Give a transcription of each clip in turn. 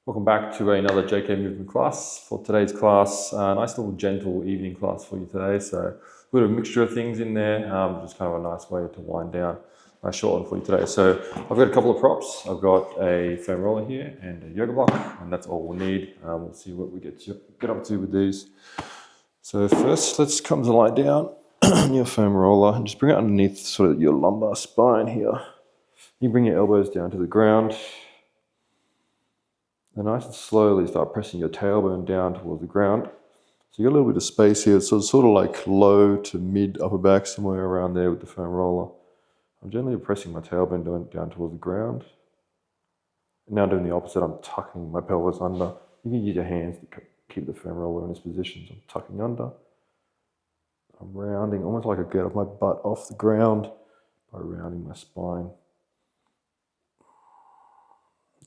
Welcome back to another JK movement class. For today's class, a nice little gentle evening class for you today. So a bit of a mixture of things in there, just kind of a nice way to wind down. Nice short one for you today. So I've got a couple of props. I've got a foam roller here and a yoga block, and that's all we'll need. We'll see what we get up to with these. So first, let's come to lie down on your foam roller and just bring it underneath sort of your lumbar spine here. You bring your elbows down to the ground. And nice and slowly start pressing your tailbone down towards the ground. So you got a little bit of space here. So it's sort of like low to mid upper back, somewhere around there with the foam roller. I'm gently pressing my tailbone down towards the ground. And now doing the opposite, I'm tucking my pelvis under. You can use your hands to keep the foam roller in this position. So I'm tucking under. I'm rounding, almost like I get my butt off the ground by rounding my spine.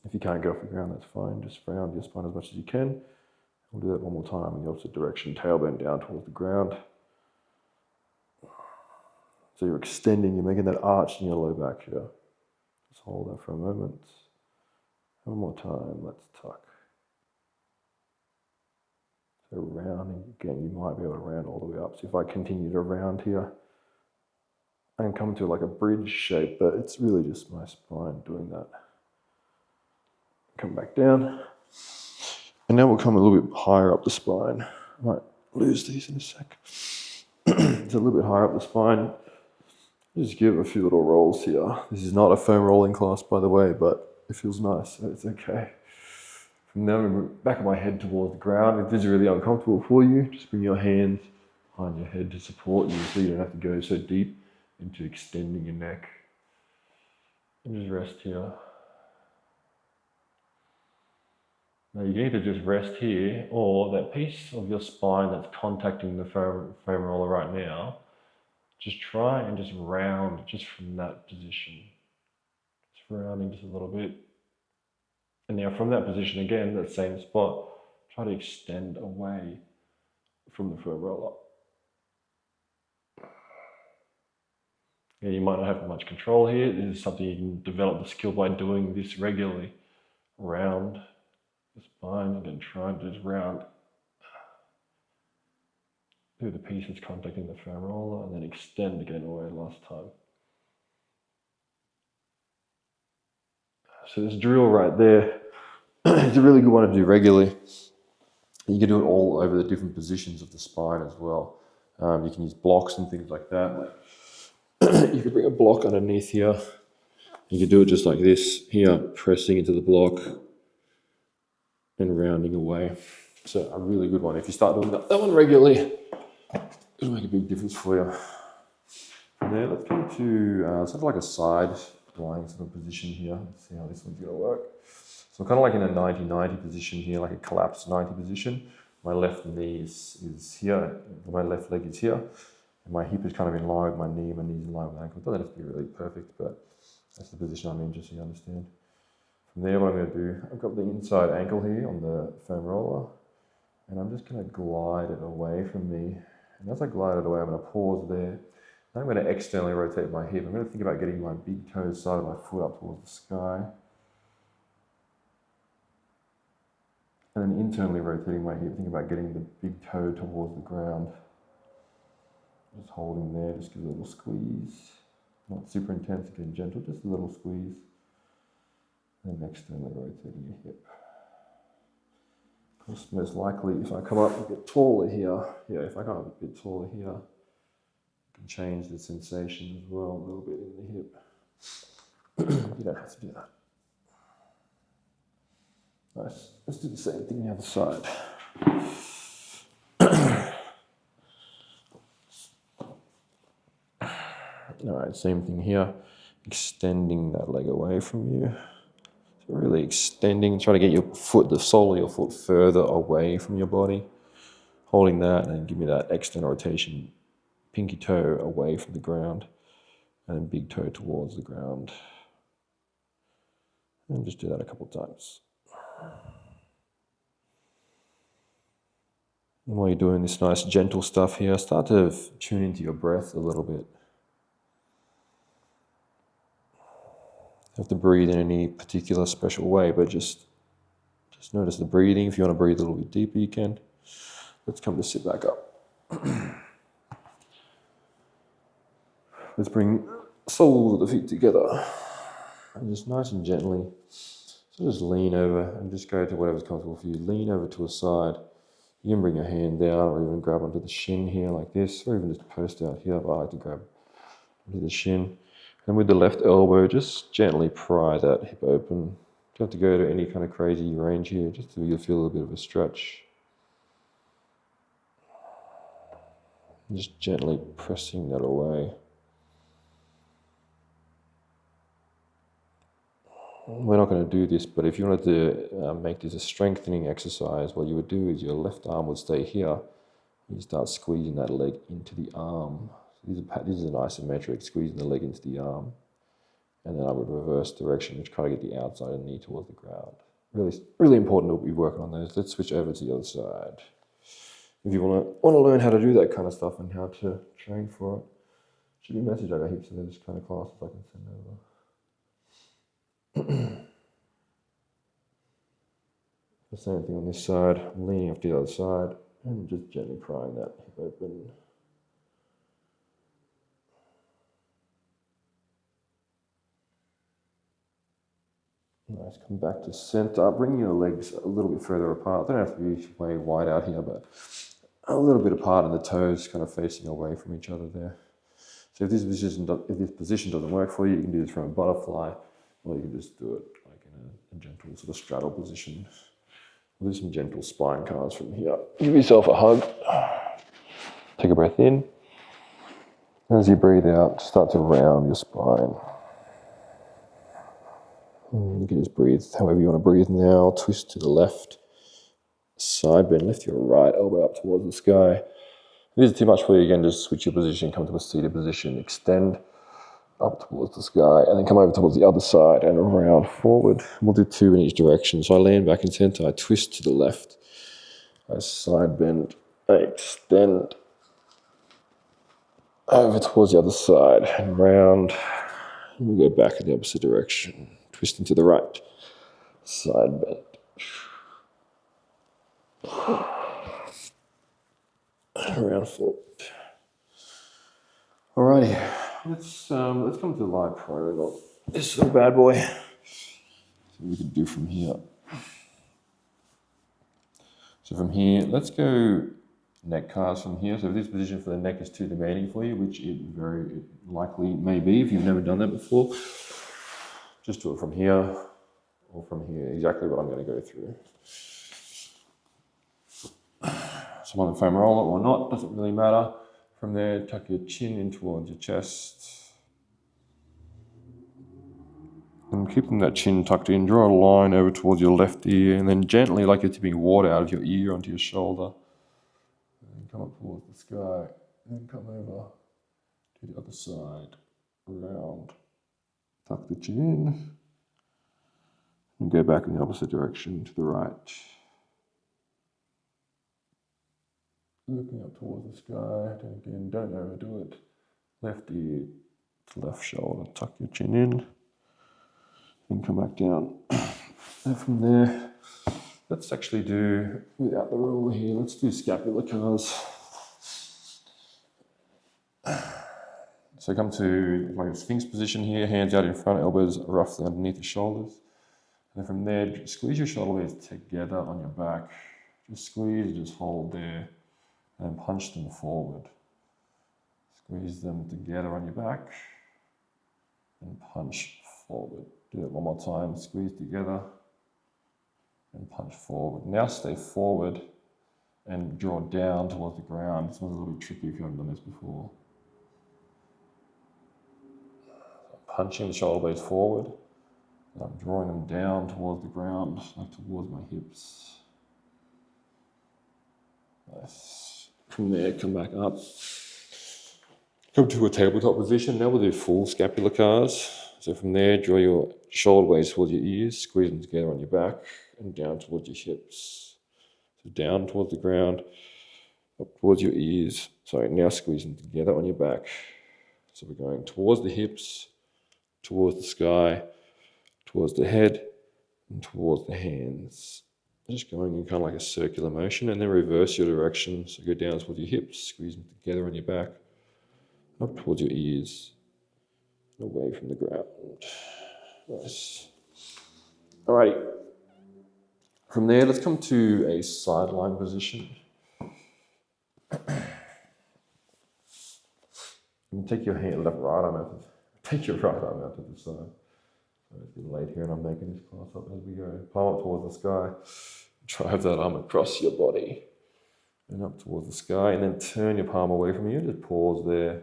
If you can't get off the ground, that's fine. Just round your spine as much as you can. We'll do that one more time in the opposite direction. Tailbone down towards the ground. So you're extending, you're making that arch in your low back here. Just hold that for a moment. One more time, let's tuck. So rounding, again, you might be able to round all the way up. So if I continue to round here, I can come to like a bridge shape, but it's really just my spine doing that. Come back down. And now we'll come a little bit higher up the spine. I might lose these in a sec. It's a little bit higher up the spine. Just give a few little rolls here. This is not a foam rolling class, by the way, but it feels nice, so it's okay. From now, I'm going to back of my head towards the ground. If this is really uncomfortable for you, just bring your hands behind your head to support you so you don't have to go so deep into extending your neck. And just rest here. Now you can either just rest here, or that piece of your spine that's contacting the foam roller right now, just try and just round just from that position. Just rounding just a little bit. And now from that position again, that same spot, try to extend away from the foam roller. Yeah, you might not have much control here. This is something you can develop the skill by doing this regularly. Round the spine and then try to just round through the piece that's contacting the foam roller and then extend again away last time. So this drill right there is a really good one to do regularly. You can do it all over the different positions of the spine as well. You can use blocks and things like that. You could bring a block underneath here. You could do it just like this here, pressing into the block and rounding away. So a really good one. If you start doing that one regularly, it'll make a big difference for you. From there, let's come to sort of like a side lying sort of position here. Let's see how this one's going to work. So I'm kind of like in a 90-90 position here, like a collapsed 90 position. My left knee is here, my left leg is here, and my hip is kind of in line with my knee, my knee's in line with my ankle. It doesn't have to be really perfect, but that's the position I'm in, just so you understand. From there, what I'm going to do, I've got the inside ankle here on the foam roller, and I'm just going to glide it away from me. And as I glide it away, I'm going to pause there. Then I'm going to externally rotate my hip. I'm going to think about getting my big toe side of my foot up towards the sky. And then internally rotating my hip, think about getting the big toe towards the ground. Just holding there, just give it a little squeeze. Not super intense, again, gentle, just a little squeeze. And then externally rotating your hip. Of course, most likely, if I come up a bit taller here, if I come up a bit taller here, I can change the sensation as well, a little bit in the hip. You don't have to do that. Nice. Let's do the same thing the other side. All right, same thing here. Extending that leg away from you. So really extending, try to get your foot, the sole of your foot further away from your body. Holding that and give me that external rotation. Pinky toe away from the ground and then big toe towards the ground. And just do that a couple of times. And while you're doing this nice gentle stuff here, start to tune into your breath a little bit. You don't have to breathe in any particular special way, but just Just notice the breathing. If you want to breathe a little bit deeper, you can. Let's come to sit back up. Let's bring soles of the feet together. And just nice and gently. So just lean over and just go to whatever's comfortable for you. Lean over to a side. You can bring your hand down or even grab onto the shin here like this, or even just post out here. But I like to grab onto the shin. And with the left elbow, just gently pry that hip open. You don't have to go to any kind of crazy range here, just so you'll feel a little bit of a stretch. Just gently pressing that away. We're not going to do this, but if you wanted to make this a strengthening exercise, what you would do is your left arm would stay here. You start squeezing that leg into the arm. This is an isometric, squeezing the leg into the arm. And then I would reverse direction, which try to get the outside of the knee towards the ground. Really important that we work on those. Let's switch over to the other side. If you want to learn how to do that kind of stuff and how to train for it, should be a message over heaps of those kind of classes I can send over. The same thing on this side, I'm leaning off to the other side and just gently prying that hip open. Nice, come back to center. Bring your legs a little bit further apart. They don't have to be way wide out here, but a little bit apart and the toes kind of facing away from each other there. So if this position doesn't work for you, you can do this from a butterfly, or you can just do it like in a gentle sort of straddle position. We'll do some gentle spine cards from here. Give yourself a hug. Take a breath in. As you breathe out, start to round your spine. You can just breathe however you want to breathe now. Twist to the left. Side bend. Lift your right elbow up towards the sky. If this is too much for you, again, just switch your position. Come to a seated position. Extend up towards the sky. And then come over towards the other side and round forward. We'll do 2 in each direction. So I land back in center. I twist to the left. I side bend. I extend over towards the other side and round. And we'll go back in the opposite direction. Twisting to the right. Side bend. Around forward. Alrighty, let's come to the light triangle. This little bad boy. So we can do from here. So from here, let's go neck cards from here. So if this position for the neck is too demanding for you, which it very likely may be if you've never done that before, just do it from here or from here. Exactly what I'm going to go through. So on the foam roller or not, doesn't really matter. From there, tuck your chin in towards your chest. And keeping that chin tucked in, draw a line over towards your left ear, and then gently, like you're tipping water out of your ear onto your shoulder. And then come up towards the sky, and then come over to the other side, around. Tuck the chin in, and go back in the opposite direction to the right. Looking up towards the sky, and again, don't overdo it. Left ear to left shoulder, tuck your chin in, and come back down. And from there, let's actually do, without the ruler here, let's do scapular cars. So come to like a sphinx position here, hands out in front, elbows roughly underneath the shoulders. And from there, squeeze your shoulder blades together on your back. Just squeeze, just hold there. And punch them forward. Squeeze them together on your back and punch forward. Do it one more time. Squeeze together and punch forward. Now stay forward and draw down towards the ground. This one's a little bit tricky if you haven't done this before. So I'm punching the shoulder blades forward and I'm drawing them down towards the ground, like towards my hips. Nice. From there, come back up. Come to a tabletop position. Now we'll do full scapular cars. So from there, draw your shoulder blades towards your ears, squeeze them together on your back, and down towards your hips. So down towards the ground, up towards your ears. Sorry, now squeeze them together on your back. So we're going towards the hips, towards the sky, towards the head, and towards the hands. Just going in kind of like a circular motion, and then reverse your direction. So go down towards your hips, squeeze them together on your back, up towards your ears, away from the ground. Nice. Alrighty. From there, let's come to a sideline position. You take your right arm out. Take your right arm out to the side. It's been late here, and I'm making this class up as we go. Palm up towards the sky. Drive that arm across your body and up towards the sky, and then turn your palm away from you. Just pause there.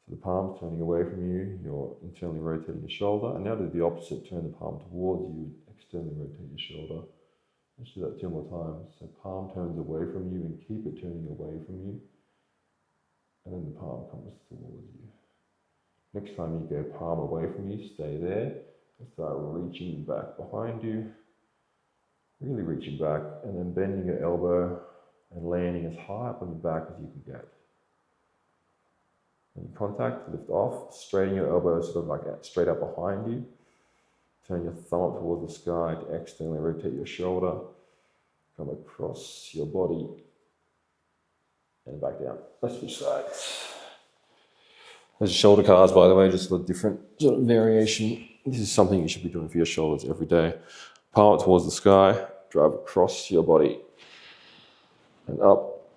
So the palm's turning away from you. You're internally rotating your shoulder, and now do the opposite. Turn the palm towards you. Externally rotate your shoulder. Let's do that 2 more times. So palm turns away from you, and keep it turning away from you. And then the palm comes towards you. Next time you go palm away from you, stay there. And start reaching back behind you. Really reaching back, and then bending your elbow and landing as high up on your back as you can get. When you contact, lift off, straighten your elbow sort of like straight up behind you. Turn your thumb up towards the sky to externally rotate your shoulder. Come across your body and back down. Let's switch sides. Those shoulder cars, by the way, just a different sort of variation. This is something you should be doing for your shoulders every day. Palm up towards the sky, drive across your body and up.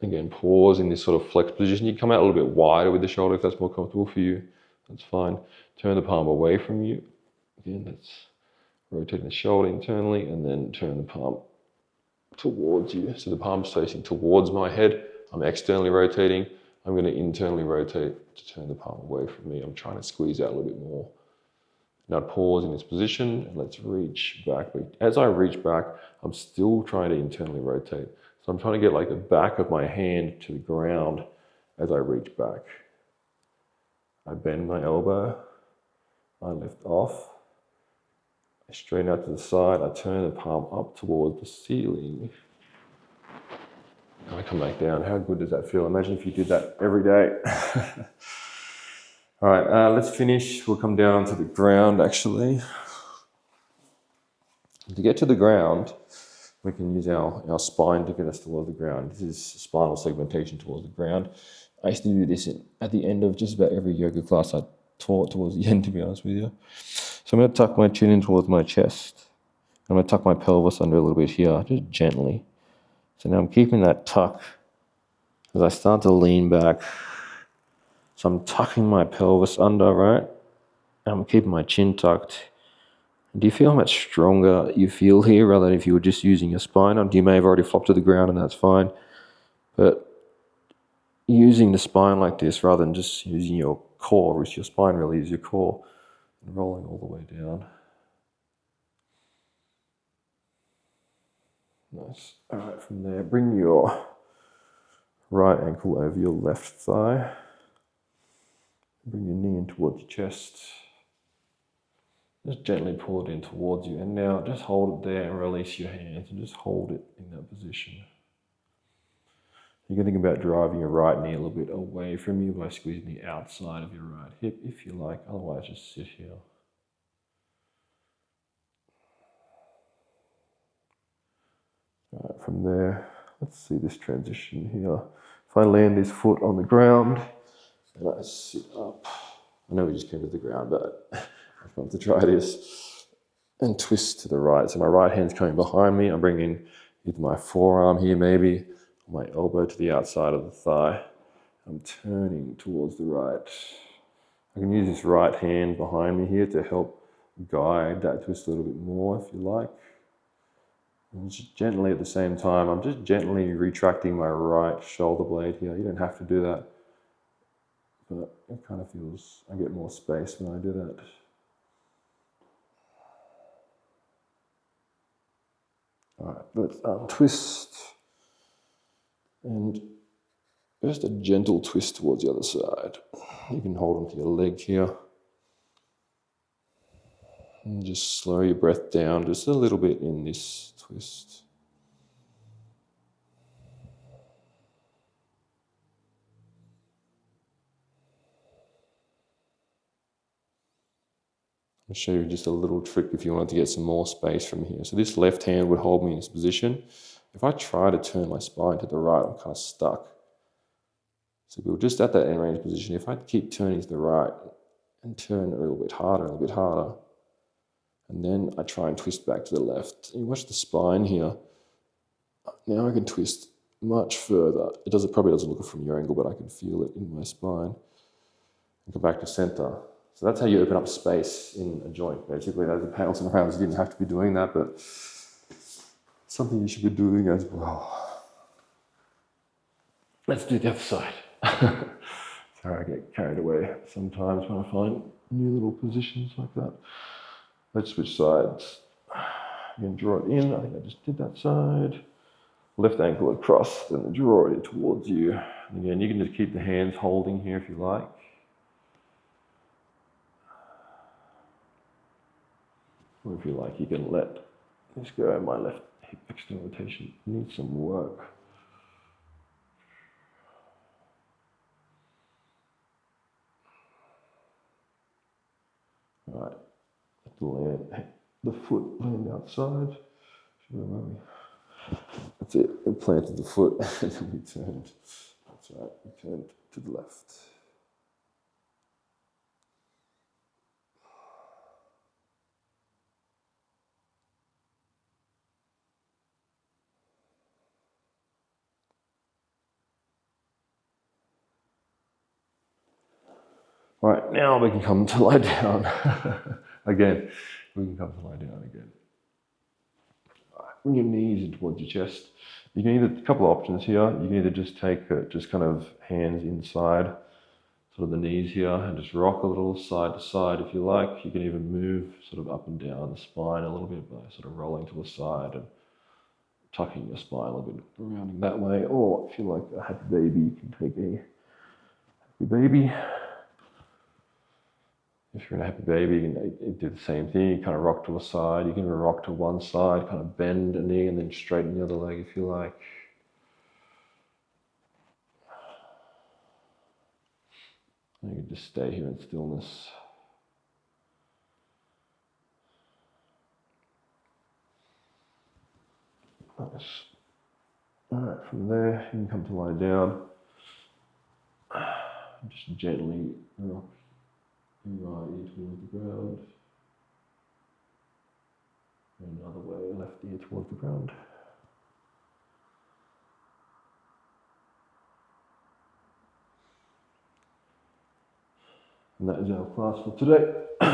Again, pause in this sort of flex position. You come out a little bit wider with the shoulder if that's more comfortable for you. That's fine. Turn the palm away from you. Again, that's rotating the shoulder internally, and then turn the palm towards you. So the palm's facing towards my head. I'm externally rotating. I'm going to internally rotate to turn the palm away from me. I'm trying to squeeze out a little bit more. Now pause in this position, and let's reach back. As I reach back, I'm still trying to internally rotate. So I'm trying to get like the back of my hand to the ground as I reach back. I bend my elbow, I lift off, I straighten out to the side, I turn the palm up towards the ceiling. And I come back down. How good does that feel? Imagine if you did that every day. All right, let's finish. We'll come down to the ground actually. To get to the ground, we can use our spine to get us towards the ground. This is spinal segmentation towards the ground. I used to do this at the end of just about every yoga class I taught towards the end, to be honest with you. So I'm going to tuck my chin in towards my chest. I'm going to tuck my pelvis under a little bit here, just gently. So now I'm keeping that tuck as I start to lean back. So I'm tucking my pelvis under, right? I'm keeping my chin tucked. Do you feel how much stronger you feel here rather than if you were just using your spine? You may have already flopped to the ground and that's fine. But using the spine like this rather than just using your core, which your spine really is your core, and rolling all the way down. Nice. All right, from there, bring your right ankle over your left thigh. Bring your knee in towards your chest. Just gently pull it in towards you, and now just hold it there and release your hands and just hold it in that position. You can think about driving your right knee a little bit away from you by squeezing the outside of your right hip if you like, otherwise just sit here. All right, from there, let's see this transition here. If I land this foot on the ground and I sit up, I know we just came to the ground, but I've got to try this, and twist to the right. So my right hand's coming behind me. I'm bringing either my forearm here maybe, or my elbow to the outside of the thigh. I'm turning towards the right. I can use this right hand behind me here to help guide that twist a little bit more if you like. And just gently at the same time, I'm just gently retracting my right shoulder blade here. You don't have to do that, but it kind of feels, I get more space when I do that. All right, let's twist, and just a gentle twist towards the other side. You can hold onto your leg here. And just slow your breath down just a little bit in this twist. I'll show you just a little trick if you wanted to get some more space from here. So this left hand would hold me in this position. If I try to turn my spine to the right, I'm kind of stuck. So we were just at that end range position. If I keep turning to the right and turn a little bit harder, and then I try and twist back to the left. You watch the spine here. Now I can twist much further. Probably doesn't look from your angle, but I can feel it in my spine. And go back to center. So that's how you open up space in a joint. Basically, as a pounds and pounds, you didn't have to be doing that, but something you should be doing as well. Let's do the other side. Sorry, I get carried away sometimes when I find new little positions like that. Let's switch sides. You can draw it in. I think I just did that side. Left ankle across, then draw it towards you. And again, you can just keep the hands holding here if you like. Or if you like, you can let this go. My left hip external rotation needs some work. All right, the foot land outside. That's it, we planted the foot and then we turned. That's right, we turned to the left. All right, now we can come to lie down. Again, we can come to lie down again. All right, bring your knees in towards your chest. You can either, a couple of options here, you can either just take just kind of hands inside, sort of the knees here, and just rock a little side to side if you like. You can even move sort of up and down the spine a little bit by sort of rolling to the side and tucking your spine a little bit, rounding that way. Or if you like a happy baby, you can take a happy baby. If you're in a happy baby, you can do the same thing. You kind of rock to a side. You can even rock to one side, kind of bend a knee and then straighten the other leg if you like. And you can just stay here in stillness. Nice. All right, from there, you can come to lie down. Just gently rock your right ear towards the ground. And another way, left ear towards the ground. And that is our class for today. So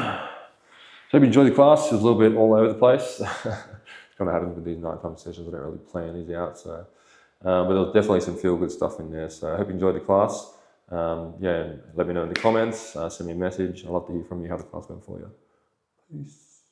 hope you enjoyed the class. It was a little bit all over the place. It kind of happens with these nighttime sessions. I don't really plan these out. So, but there was definitely some feel-good stuff in there. So I hope you enjoyed the class. Yeah, let me know in the comments. Send me a message. I'd love to hear from you how the class went for you. Peace.